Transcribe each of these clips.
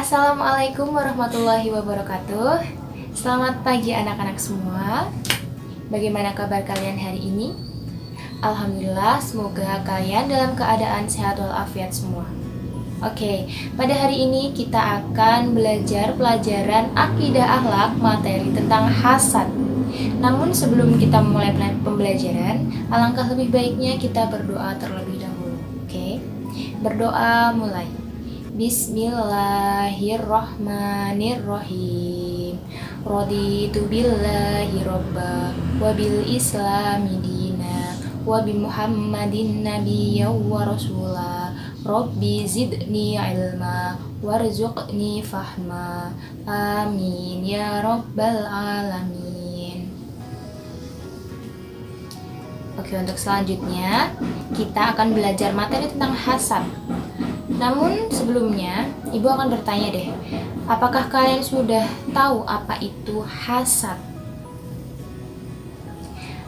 Assalamualaikum warahmatullahi wabarakatuh. Selamat pagi anak-anak semua. Bagaimana kabar kalian hari ini? Alhamdulillah, semoga kalian dalam keadaan sehat walafiat semua. Oke, pada hari ini kita akan belajar pelajaran akidah akhlak materi tentang hasad. Namun sebelum kita mulai pembelajaran, alangkah lebih baiknya kita berdoa terlebih dahulu. Oke, berdoa mulai. Bismillahirrahmanirrahim. Raditu billahi robba wa bil islami dina wa bi muhammadin nabiyya wa rasula. Rabbi zidni ilma warzuqni fahma. Amin ya rabbal alamin. Oke, untuk selanjutnya kita akan belajar materi tentang hasad. Namun sebelumnya, Ibu akan bertanya deh, apakah kalian sudah tahu apa itu hasad?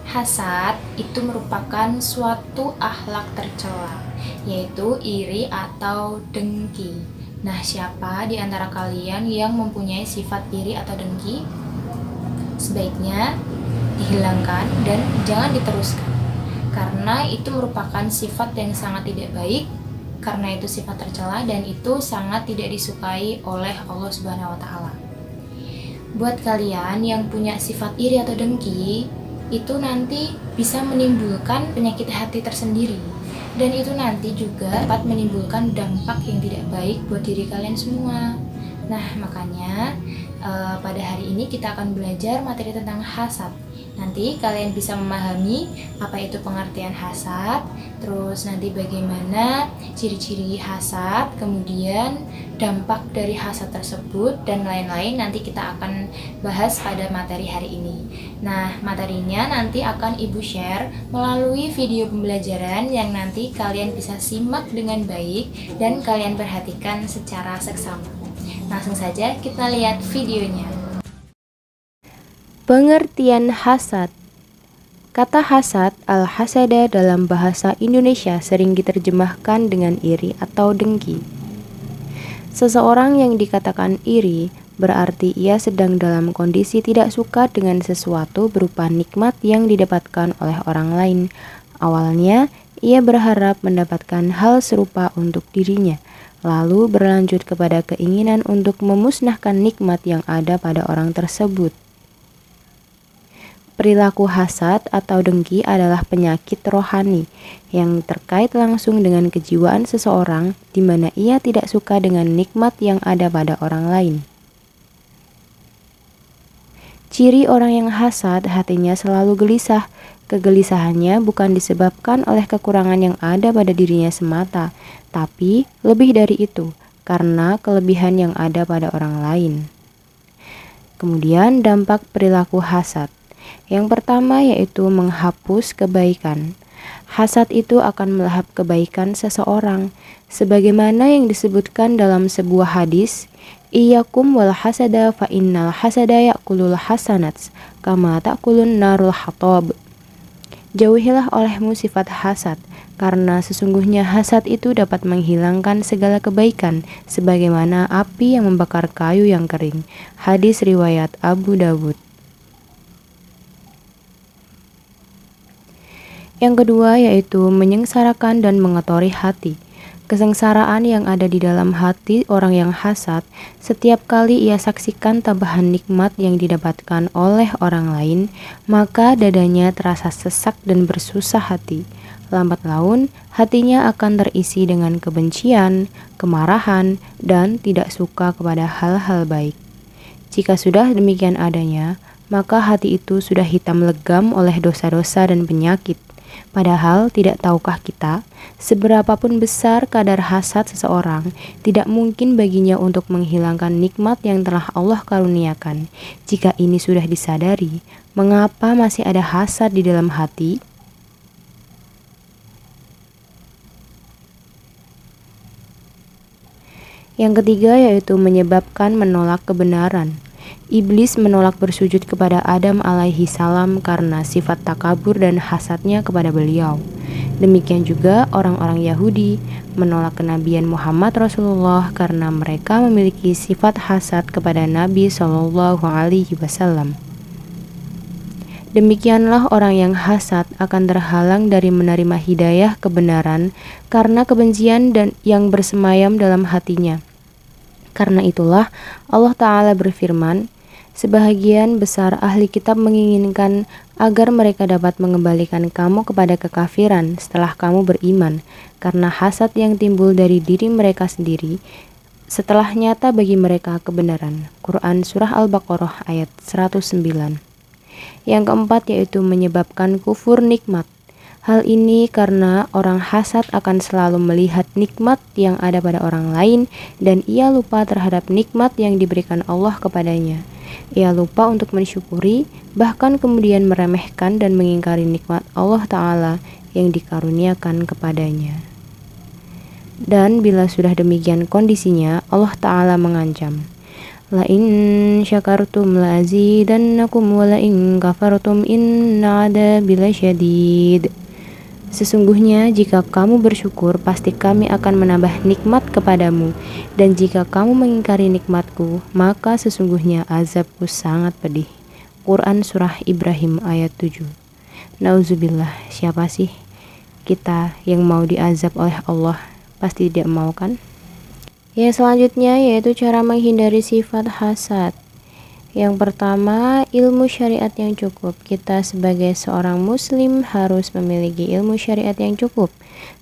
Hasad itu merupakan suatu akhlak tercela, yaitu iri atau dengki. Nah, siapa di antara kalian yang mempunyai sifat iri atau dengki? Sebaiknya dihilangkan dan jangan diteruskan, karena itu merupakan sifat yang sangat tidak baik. Karena itu sifat tercela dan itu sangat tidak disukai oleh Allah Subhanahu wa taala. Buat kalian yang punya sifat iri atau dengki, itu nanti bisa menimbulkan penyakit hati tersendiri. Dan itu nanti juga dapat menimbulkan dampak yang tidak baik buat diri kalian semua. Nah, makanya pada hari ini kita akan belajar materi tentang hasad. Nanti kalian bisa memahami apa itu pengertian hasad, terus nanti bagaimana ciri-ciri hasad, kemudian dampak dari hasad tersebut, dan lain-lain nanti kita akan bahas pada materi hari ini. Nah, materinya nanti akan Ibu share melalui video pembelajaran yang nanti kalian bisa simak dengan baik dan kalian perhatikan secara seksama. Langsung saja kita lihat videonya. Pengertian hasad. Kata hasad al-hasada dalam bahasa Indonesia sering diterjemahkan dengan iri atau dengki. Seseorang yang dikatakan iri berarti ia sedang dalam kondisi tidak suka dengan sesuatu berupa nikmat yang didapatkan oleh orang lain. Awalnya, ia berharap mendapatkan hal serupa untuk dirinya, lalu berlanjut kepada keinginan untuk memusnahkan nikmat yang ada pada orang tersebut. Perilaku hasad atau dengki adalah penyakit rohani yang terkait langsung dengan kejiwaan seseorang di mana ia tidak suka dengan nikmat yang ada pada orang lain. Ciri orang yang hasad, hatinya selalu gelisah. Kegelisahannya bukan disebabkan oleh kekurangan yang ada pada dirinya semata, tapi lebih dari itu, karena kelebihan yang ada pada orang lain. Kemudian dampak perilaku hasad. Yang pertama yaitu menghapus kebaikan. Hasad itu akan melahap kebaikan seseorang, sebagaimana yang disebutkan dalam sebuah hadis, Iyyakum wal hasada fa innal hasada ya'kulul hasanats kama ta'kulun narul hatab. Jauhilah olehmu sifat hasad, karena sesungguhnya hasad itu dapat menghilangkan segala kebaikan, sebagaimana api yang membakar kayu yang kering. Hadis riwayat Abu Dawud. Yang kedua yaitu menyengsarakan dan mengotori hati. Kesengsaraan yang ada di dalam hati orang yang hasad, setiap kali ia saksikan tambahan nikmat yang didapatkan oleh orang lain, maka dadanya terasa sesak dan bersusah hati. Lambat laun, hatinya akan terisi dengan kebencian, kemarahan, dan tidak suka kepada hal-hal baik. Jika sudah demikian adanya, maka hati itu sudah hitam legam oleh dosa-dosa dan penyakit. Padahal tidak tahukah kita, seberapapun besar kadar hasad seseorang, tidak mungkin baginya untuk menghilangkan nikmat yang telah Allah karuniakan. Jika ini sudah disadari, mengapa masih ada hasad di dalam hati? Yang ketiga yaitu menyebabkan menolak kebenaran. Iblis menolak bersujud kepada Adam alaihi salam karena sifat takabur dan hasadnya kepada beliau. Demikian juga orang-orang Yahudi menolak kenabian Muhammad Rasulullah karena mereka memiliki sifat hasad kepada Nabi Shallallahu Alaihi Wasallam. Demikianlah orang yang hasad akan terhalang dari menerima hidayah kebenaran karena kebencian dan yang bersemayam dalam hatinya. Karena itulah Allah Ta'ala berfirman, sebahagian besar ahli kitab menginginkan agar mereka dapat mengembalikan kamu kepada kekafiran setelah kamu beriman, karena hasad yang timbul dari diri mereka sendiri setelah nyata bagi mereka kebenaran. Quran Surah Al-Baqarah ayat 109. Yang keempat yaitu menyebabkan kufur nikmat. Hal ini karena orang hasad akan selalu melihat nikmat yang ada pada orang lain dan ia lupa terhadap nikmat yang diberikan Allah kepadanya. Ia lupa untuk mensyukuri, bahkan kemudian meremehkan dan mengingkari nikmat Allah Ta'ala yang dikaruniakan kepadanya. Dan bila sudah demikian kondisinya, Allah Ta'ala mengancam, la in syakartum la azidannakum wa la in kafartum inna adabi lasyadid. Sesungguhnya jika kamu bersyukur, pasti kami akan menambah nikmat kepadamu, dan jika kamu mengingkari nikmatku, maka sesungguhnya azabku sangat pedih. Quran Surah Ibrahim ayat 7. Nauzubillah, siapa sih kita yang mau diazab oleh Allah? Pasti tidak mau kan? Yang selanjutnya yaitu cara menghindari sifat hasad. Yang pertama, ilmu syariat yang cukup. Kita sebagai seorang muslim harus memiliki ilmu syariat yang cukup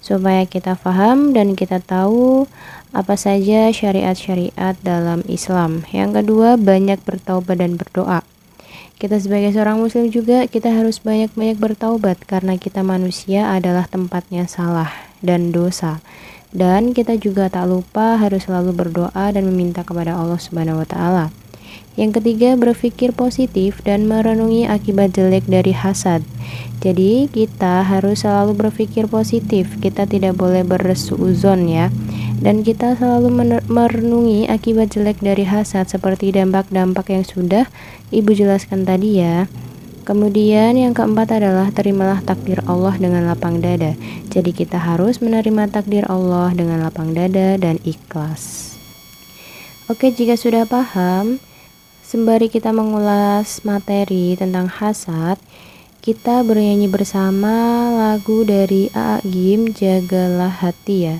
supaya kita paham dan kita tahu apa saja syariat-syariat dalam Islam. Yang kedua, banyak bertaubat dan berdoa. Kita sebagai seorang muslim juga kita harus banyak-banyak bertaubat karena kita manusia adalah tempatnya salah dan dosa. Dan kita juga tak lupa harus selalu berdoa dan meminta kepada Allah Subhanahu wa taala. Yang ketiga, berpikir positif dan merenungi akibat jelek dari hasad. Jadi kita harus selalu berpikir positif, kita tidak boleh bersuuzon ya. Dan kita selalu merenungi akibat jelek dari hasad seperti dampak-dampak yang sudah Ibu jelaskan tadi ya. Kemudian yang keempat adalah terimalah takdir Allah dengan lapang dada. Jadi kita harus menerima takdir Allah dengan lapang dada dan ikhlas. Oke, jika sudah paham, sembari kita mengulas materi tentang hasad, kita bernyanyi bersama lagu dari A.A. Gym, Jagalah Hati ya.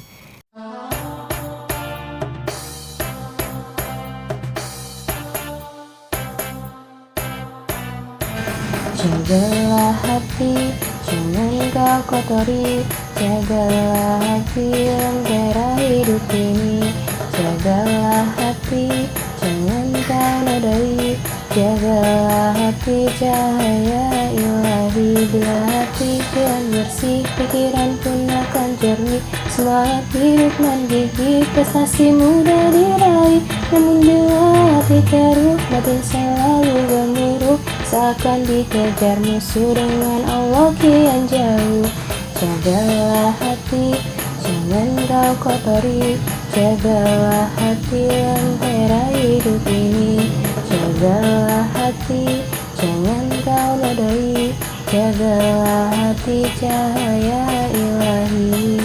Jagalah hati, jangan kau kotori. Jagalah hati, lentera hidup ini. Jagalah hati, jangan kau nodai. Jagalah hati, cahaya ilahi. Bila hati kian bersih, pikiran pun akan jernih. Semangat hidup menggigih, prestasi mudah diraih. Namun bila hati keruh, batin selalu gemuruh. Seakan dikejar musuh dengan Allah kian jauh. Jagalah hati, jangan kau kotori. Jagalah hati, lentera hidup ini. Jagalah hati, jangan kau nodai. Jagalah hati, cahaya ilahi.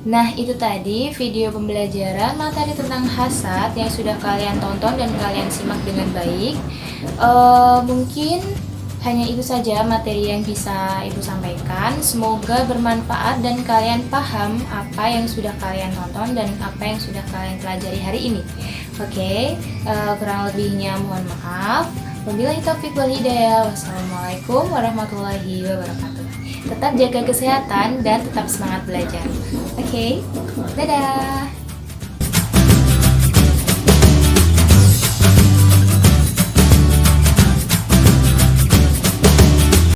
Nah, itu tadi video pembelajaran materi tentang hasad yang sudah kalian tonton dan kalian simak dengan baik. Mungkin hanya itu saja materi yang bisa Ibu sampaikan. Semoga bermanfaat dan kalian paham apa yang sudah kalian tonton dan apa yang sudah kalian pelajari hari ini. Oke, kurang lebihnya mohon maaf. Wabillahi taufiq wal hidayah. Wassalamualaikum warahmatullahi wabarakatuh. Tetap jaga kesehatan dan tetap semangat belajar. Oke, dadah.